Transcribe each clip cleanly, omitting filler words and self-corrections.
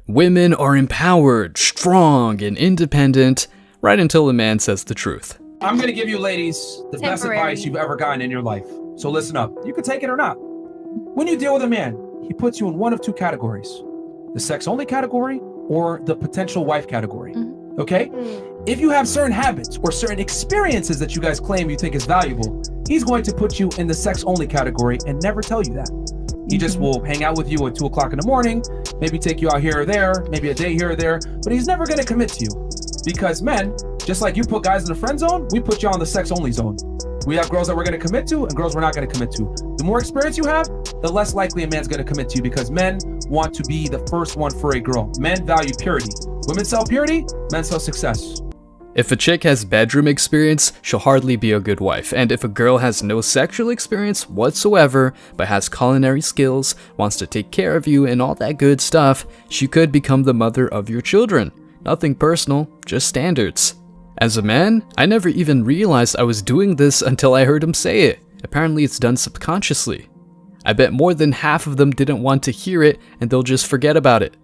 Women are empowered, strong, and independent, right until a man says the truth. I'm going to give you ladies the best advice you've ever gotten in your life. So listen up. You can take it or not. When you deal with a man, he puts you in one of two categories. The sex-only category or the potential wife category. Okay? If you have certain habits or certain experiences that you guys claim you think is valuable, he's going to put you in the sex-only category and never tell you that. He just will hang out with you at 2 o'clock in the morning, maybe take you out here or there, maybe a day here or there, but he's never going to commit to you. Because men, just like you put guys in the friend zone, we put you on the sex-only zone. We have girls that we're going to commit to and girls we're not going to commit to. The more experience you have, the less likely a man's going to commit to you, because men want to be the first one for a girl. Men value purity. Women sell purity, men sell success. If a chick has bedroom experience, she'll hardly be a good wife, and if a girl has no sexual experience whatsoever, but has culinary skills, wants to take care of you and all that good stuff, she could become the mother of your children. Nothing personal, just standards. As a man, I never even realized I was doing this until I heard him say it. Apparently it's done subconsciously. I bet more than half of them didn't want to hear it, and they'll just forget about it.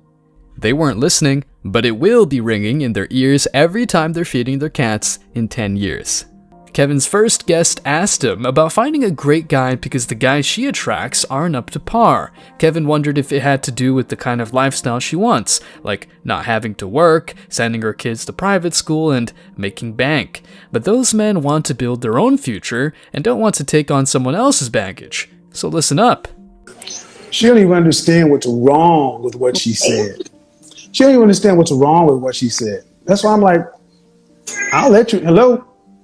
They weren't listening, but it will be ringing in their ears every time they're feeding their cats in 10 years. Kevin's first guest asked him about finding a great guy because the guys she attracts aren't up to par. Kevin wondered if it had to do with the kind of lifestyle she wants, like not having to work, sending her kids to private school, and making bank. But those men want to build their own future and don't want to take on someone else's baggage. So listen up. She don't even understand what's wrong with what she said. She don't even understand what's wrong with what she said. That's why I'm like, I'll let you. Hello?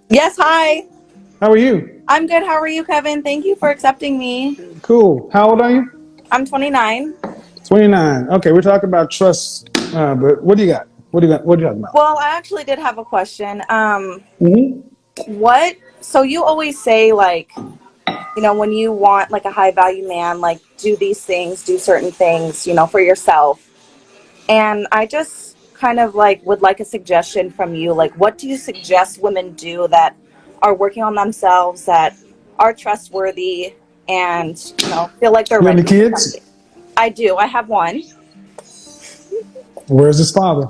Yes, hi. How are you? I'm good. How are you, Kevin? Thank you for accepting me. Cool. How old are you? I'm 29. 29. Okay, we're talking about trust. But what do you got? What are you talking about? Well, I actually did have a question. Mm-hmm. So you always say, like, you know, when you want like a high value man, like do these things, do certain things, you know, for yourself. And I just kind of like would like a suggestion from you. Like, what do you suggest women do that are working on themselves, that are trustworthy, and, you know, feel like they're ready? ready You have any for kids? something? I do. I have one. Where's his father?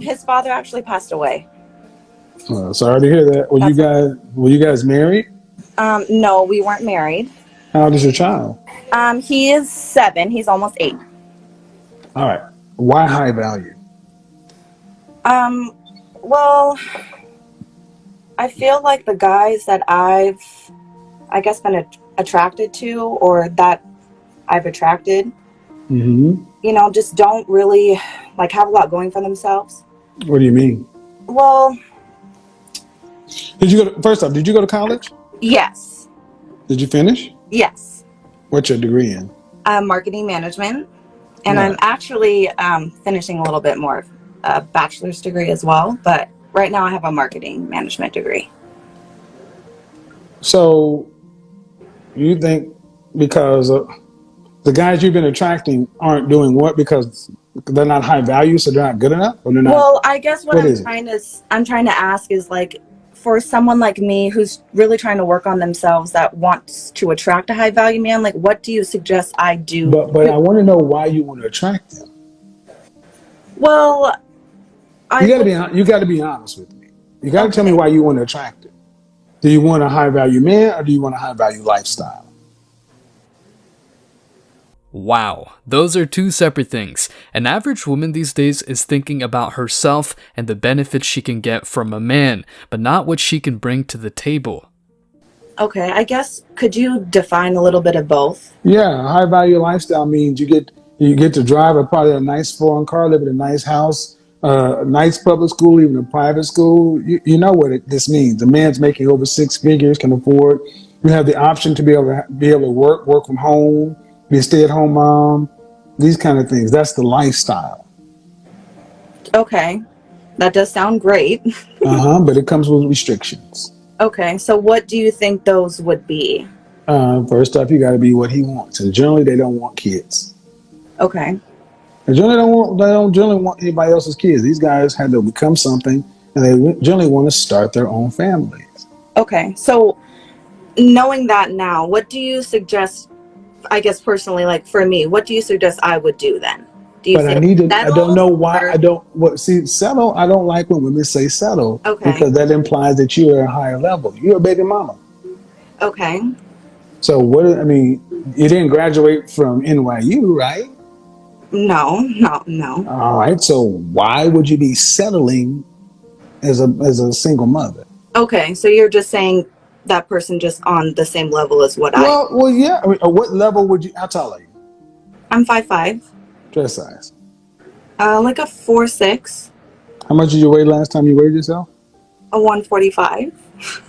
His father actually passed away. Sorry to hear that. Were you guys married? No, we weren't married. How old is your child? He is 7. He's almost 8. All right. Why high value? Well, I feel like the guys that I guess, been attracted to, or that I've attracted, Mm-hmm. you know, just don't really like have a lot going for themselves. What do you mean? Well, First off, did you go to college? yes. Did you finish? Yes. What's your degree in? Marketing management. And Right. I'm actually finishing a little bit more, a bachelor's degree as well. But right now I have a marketing management degree. So you think because the guys you've been attracting aren't doing what? Because they're not high value, so they're not good enough? Or they're not? Well, I guess what is it? I'm trying to ask is, like, for someone like me who's really trying to work on themselves, that wants to attract a high value man, like, what do you suggest I do? But I want to know why you want to attract them. Well, You got to be honest with me. You got to tell me why you want to attract them. Do you want a high value man, or do you want a high value lifestyle? Wow, those are two separate things. An average woman these days is thinking about herself and the benefits she can get from a man, but not what she can bring to the table. Okay, I guess, could you define a little bit of both? Yeah, a high value lifestyle means you get to drive probably a nice foreign car, live in a nice house, a nice public school, even a private school. You know what this means. The man's making over 6 figures, can afford. You have the option to be able to work from home, be a stay-at-home mom, these kind of things. That's the lifestyle. Okay, that does sound great. But it comes with restrictions. Okay, so what do you think those would be? First off, you got to be what he wants, and generally they don't want kids. Okay. They don't generally want anybody else's kids. These guys had to become something, and they generally want to start their own families. Okay, so knowing that now, what do you suggest, I guess personally, like for me, what do you suggest I would do then? Do you But say I need to. I settle, don't know why. or- I don't. What? See, settle. I don't like when women say settle Okay. because that implies that you are a higher level. You're a baby mama. Okay. So what? I mean, you didn't graduate from NYU, right? No. All right. So why would you be settling as a single mother? Okay, so you're just saying that person just on the same level as what I am. Well, yeah. I mean, what level would you? How tall are you? I'm 5'5". Dress size. Like a 4'6", How much did you weigh last time you weighed yourself? a 145.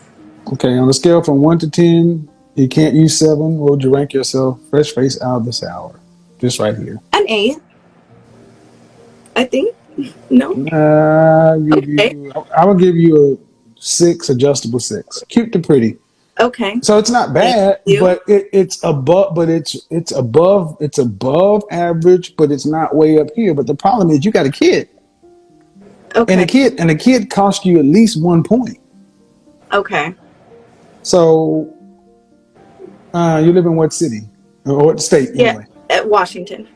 Okay, on a scale from 1 to 10, you can't use 7. What would you rank yourself? Fresh face out of the shower, just right here. An 8, I think. No. I will give you a 6, adjustable 6. Cute to pretty. Okay. So it's not bad, Thank you. but it's above. But it's above average, but it's not way up here. But the problem is you got a kid, Okay. and a kid costs you at least 1 point. Okay. So you live in what city or what state? Yeah, Anyway? at Washington.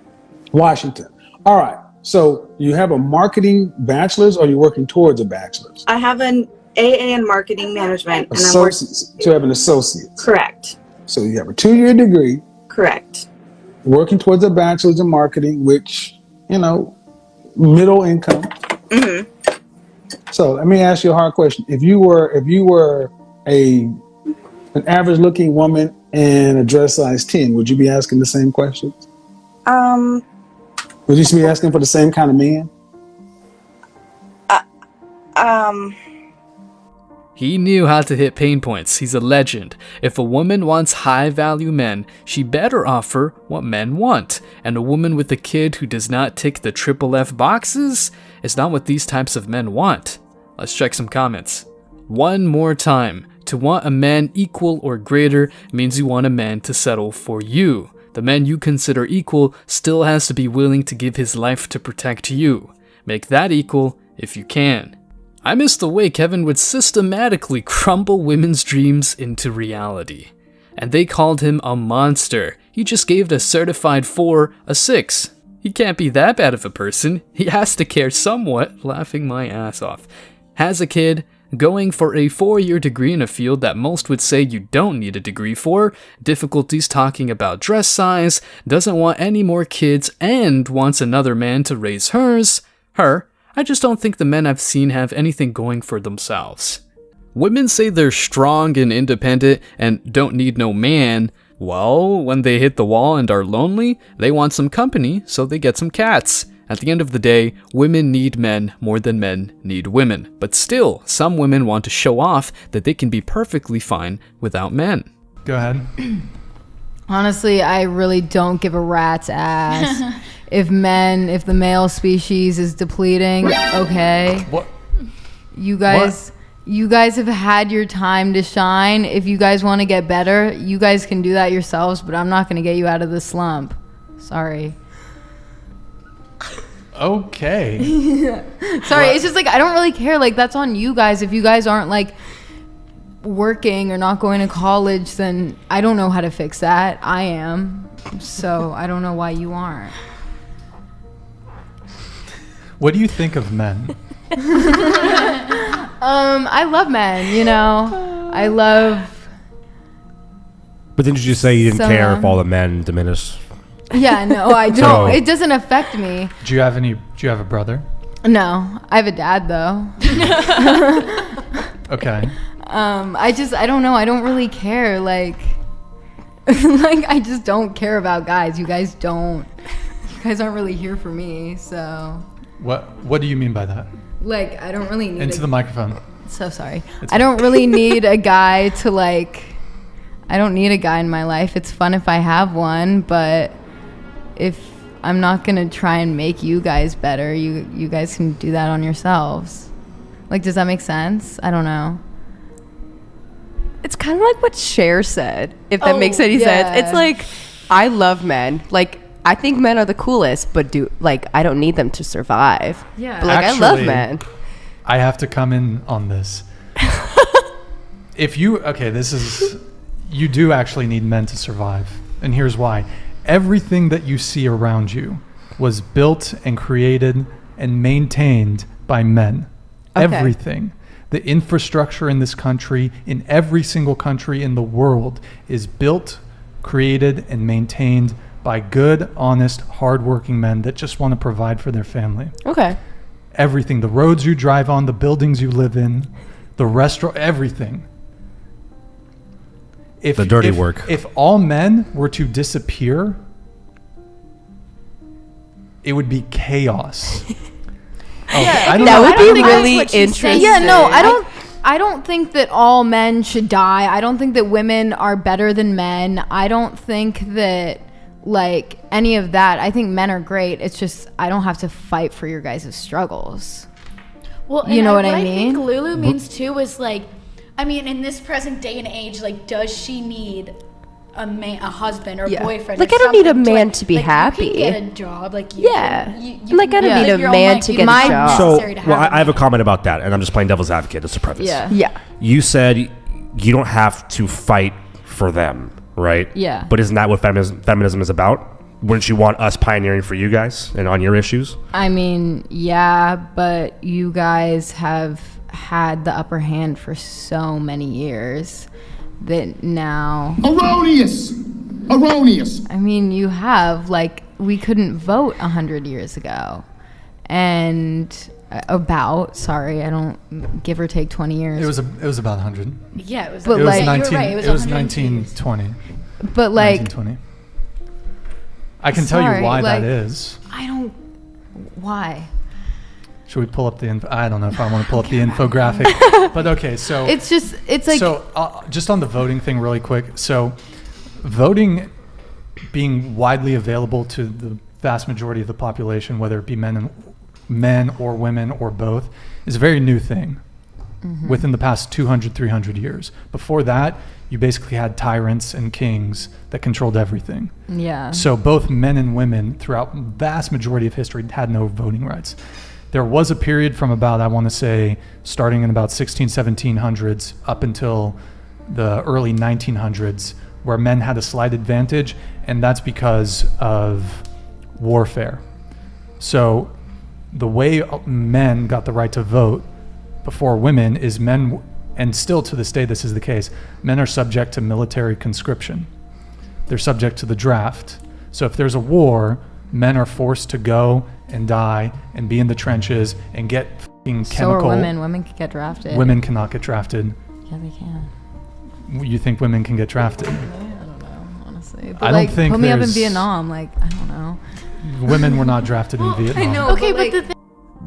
Washington. All right. So you have a marketing bachelor's, or you're working towards a bachelor's? I have an AA in marketing management, and I'm working. Associates. So you have an associate's. Correct. So you have a 2-year degree, Correct. working towards a bachelor's in marketing, which, middle income. Mm-hmm. So let me ask you a hard question. If you were an average looking woman and a dress size 10, would you be asking the same questions? Would you be asking for the same kind of man? He knew how to hit pain points. He's a legend. If a woman wants high-value men, she better offer what men want. And a woman with a kid who does not tick the triple F boxes is not what these types of men want. Let's check some comments. One more time. To want a man equal or greater means you want a man to settle for you. The man you consider equal still has to be willing to give his life to protect you. Make that equal if you can. I miss the way Kevin would systematically crumble women's dreams into reality. And they called him a monster. He just gave a certified 4 a 6. He can't be that bad of a person. He has to care somewhat, laughing my ass off. Has a kid, going for a 4-year degree in a field that most would say you don't need a degree for, difficulties talking about dress size, doesn't want any more kids, and wants another man to raise her. I just don't think the men I've seen have anything going for themselves. Women say they're strong and independent and don't need no man. Well, when they hit the wall and are lonely, they want some company, so they get some cats. At the end of the day, women need men more than men need women. But still, some women want to show off that they can be perfectly fine without men. Go ahead. Honestly, I really don't give a rat's ass. If the male species is depleting, okay. What? You guys have had your time to shine. If you guys want to get better, you guys can do that yourselves, but I'm not going to get you out of the slump. Sorry. Okay. Sorry, it's just like I don't really care. Like that's on you guys. If you guys aren't like working or not going to college, then I don't know how to fix that. I am. So I don't know why you aren't. What do you think of men? I love men, I love. But didn't you just say you didn't Some- care if all the men diminished? Yeah, no, I don't. So- It doesn't affect me. Do you have a brother? No, I have a dad though. Okay. I don't know. I don't really care. Like I just don't care about guys. You guys aren't really here for me. So What do you mean by that? like, I don't really need Into the microphone. So sorry. I don't really need a guy to I don't need a guy in my life. It's fun if I have one, but if I'm not going to try and make you guys better, you guys can do that on yourselves. Like, does that make sense? I don't know. It's kind of like what Cher said, if that makes any yeah. sense. It's like, I love men. Like, I think men are the coolest, but I don't need them to survive. Yeah. But I love Actually, men. I have to come in on this. You do actually need men to survive. And here's why. Everything that you see around you was built and created and maintained by men. Okay. Everything. The infrastructure in this country, in every single country in the world, is built, created, and maintained by good, honest, hardworking men that just want to provide for their family. Okay. Everything. The roads you drive on, the buildings you live in, the restaurant, everything. The dirty work. If all men were to disappear, it would be chaos. That would be really interesting. Yeah, no, I don't think that all men should die. I don't think that women are better than men. I don't think that like any of that. I think men are great. It's just I don't have to fight for your guys' struggles. Well, you know what I I mean? think Lulu means too is like, I mean, in this present day and age, like, does she need a husband or boyfriend? Like, or I don't need a something man to be happy. You can get a job, like, you can, you like, I don't need a man to get a job. So, well, I have a comment about that, and I'm just playing devil's advocate just to preface. Yeah. You said you don't have to fight for them, right? Yeah. But isn't that what feminism is about? Wouldn't you want us pioneering for you guys and on your issues? I mean, yeah, but you guys have had the upper hand for so many years that now... Erroneous! I mean, you have, like, we couldn't vote 100 years ago. And sorry, I don't, give or take 20 years. It was about 100. Yeah, it was. But It was like, 19. you were right, It it was was 1920. but like, 1920. I can tell Sorry, you why like- that is. I don't, why? Should we pull up the info? I don't know if I want to pull up the infographic. But okay, so It's just, it's like, so just on the voting thing really quick. So voting being widely available to the vast majority of the population, whether it be men or women or both, is a very new thing within the past 200, 300 years. Before that, you basically had tyrants and kings that controlled everything. yeah. So both men and women throughout vast majority of history had no voting rights. There was a period from about, I want to say, starting in about 1700s up until the early 1900s, where men had a slight advantage, and that's because of warfare. So the way men got the right to vote before women is men, and still to this day this is the case, men are subject to military conscription. They're subject to the draft. So if there's a war, men are forced to go and die and be in the trenches and get fucking chemical. So are women. Women can get drafted. Women cannot get drafted. Yeah, they can. You think women can get drafted? I don't know, honestly. But I don't like, think put me up in there's- Vietnam. Like, I don't know. Women were not drafted in Vietnam. I know. Okay, but but the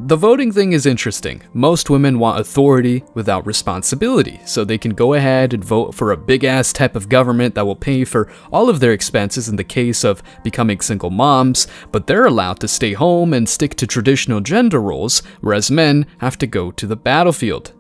The voting thing is interesting. Most women want authority without responsibility, so they can go ahead and vote for a big-ass type of government that will pay for all of their expenses in the case of becoming single moms, but they're allowed to stay home and stick to traditional gender roles, whereas men have to go to the battlefield.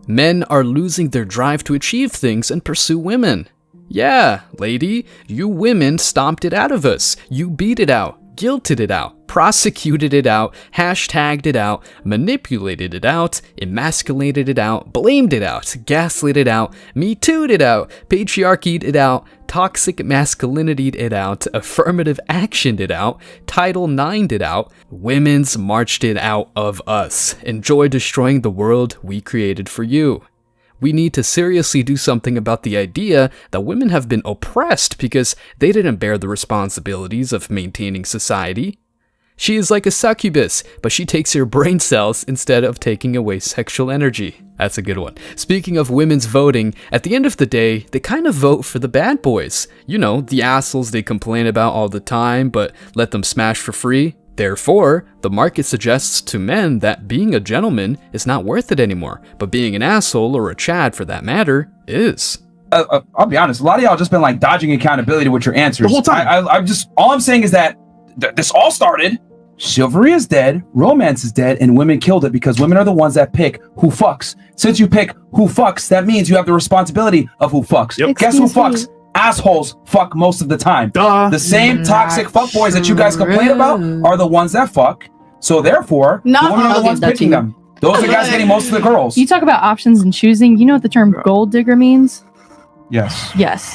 Men are losing their drive to achieve things and pursue women. Yeah, lady, you women stomped it out of us. You beat it out. Guilted it out, prosecuted it out, hashtagged it out, manipulated it out, emasculated it out, blamed it out, gaslit it out, me too'd it out, patriarchied it out, toxic masculinity'd it out, affirmative actioned it out, Title IX'd it out, women's marched it out of us. Enjoy destroying the world we created for you. We need to seriously do something about the idea that women have been oppressed because they didn't bear the responsibilities of maintaining society. She is like a succubus, but she takes your brain cells instead of taking away sexual energy. That's a good one. Speaking of women's voting, at the end of the day, they kind of vote for the bad boys. You know, the assholes they complain about all the time, but let them smash for free. Therefore, the market suggests to men that being a gentleman is not worth it anymore, but being an asshole or a Chad for that matter is. I'll be honest. A lot of y'all just been like dodging accountability with your answers The whole time. I'm just all I'm saying is that this all started. Chivalry is dead, romance is dead, and women killed it because women are the ones that pick who fucks. Since you pick who fucks, that means you have the responsibility of who fucks. Yep. Guess who fucks? Assholes fuck most of the time. Duh. The same toxic fuckboys that you guys complain about are the ones that fuck. So therefore, Not the women are all the of ones that picking too. them. Those are the guys getting most of the girls. You talk about options and choosing. You know what the term gold digger means? Yes. Yes.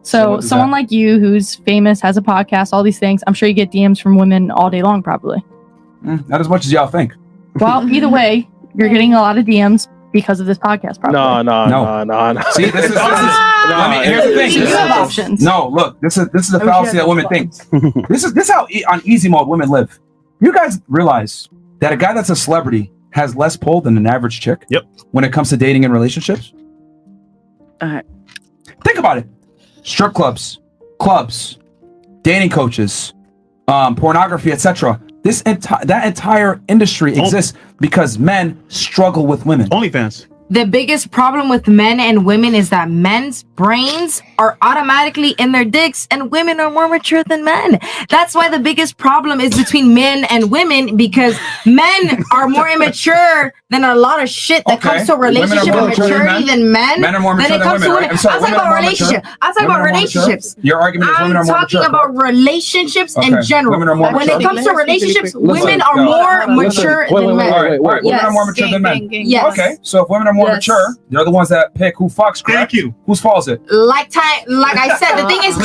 So someone like you who's famous, has a podcast, all these things, I'm sure you get DMs from women all day long, probably. Not as much as y'all think. Well, either way, you're getting a lot of DMs because of this podcast, probably. No. See, this is here's the thing. You have options. No, look, this is the fallacy that women think. This is how on easy mode women live. You guys realize that a guy that's a celebrity has less pull than an average chick? Yep. When it comes to dating and relationships? Think about it. Strip clubs, dating coaches, pornography, etc. That entire industry exists because men struggle with women. OnlyFans. The biggest problem with men and women is that men's brains are automatically in their dicks and women are more mature than men. That's why the biggest problem is between men and women, because men are more immature than a lot of shit that comes to a relationship and maturity than men. Men are more mature than women, right? I'm sorry, I'm talking about relationships. I'm talking about relationships. Your argument is women are more mature. I'm talking about relationships in general. Women are more When mature. it comes to relationships, women are more mature than men. All right. Women are more mature than men. Yes. Okay, so if women are more mature, they're the ones that pick who fucks, correct? Thank you. Whose fault is it? Like I said, the thing is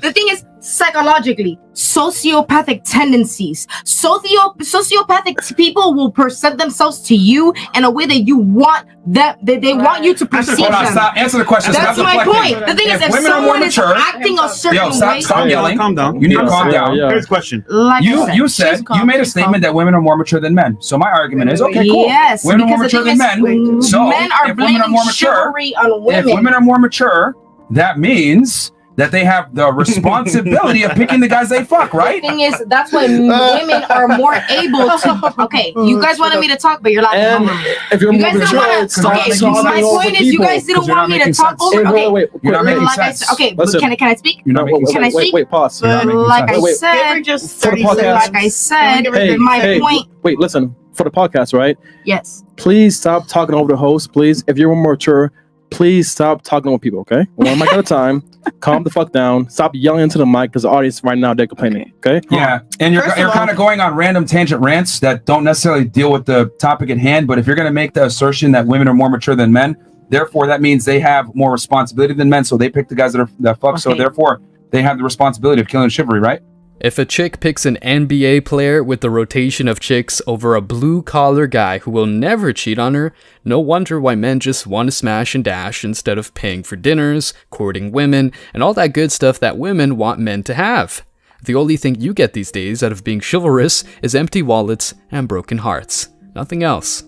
the thing is psychologically, sociopathic tendencies. Sociopathic people will present themselves to you in a way that you want them. They want you to perceive them. Hold on, stop. Answer the question. That's my point. The thing is, if women are more someone is mature, acting a certain way, stop yelling. Calm down. You need to calm down. Here's the question. You said you made a statement that women are more mature than men. So my argument is, okay, cool. Yes, women are more mature than men. So men are if women are more mature, chivalry on if women. women are more mature, that means that they have the responsibility of picking the guys they fuck, right? The thing is, that's why women are more able to. Okay, you guys wanted me to talk, but you're laughing over me. If you're You more guys didn't mature, want to. stop Okay, talking my over point is, you people, guys didn't 'cause you're want not me to making talk sense. over. Okay, Wait, You're not making like I sense. said, okay, Listen. can I speak? You're not making Can I sense. speak? Pause. You're not making Like I sense. said, just For the podcast. like I said, my point. Wait, listen. For the podcast, right? Yes. Please stop talking over the host, please. If you're more mature, please stop talking over people, okay? One mic at a time. Calm the fuck down. Stop yelling into the mic because the audience right now, they're complaining, okay? Yeah, and you're kind of going on random tangent rants that don't necessarily deal with the topic at hand. But if you're going to make the assertion that women are more mature than men, therefore that means they have more responsibility than men. So they pick the guys that fuck. Okay. So therefore they have the responsibility of killing chivalry, right? If a chick picks an NBA player with the rotation of chicks over a blue-collar guy who will never cheat on her, no wonder why men just want to smash and dash instead of paying for dinners, courting women, and all that good stuff that women want men to have. The only thing you get these days out of being chivalrous is empty wallets and broken hearts. Nothing else.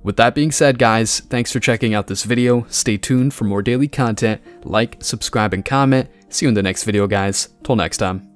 With that being said, guys, thanks for checking out this video. Stay tuned for more daily content. Like, subscribe, and comment. See you in the next video, guys. Till next time.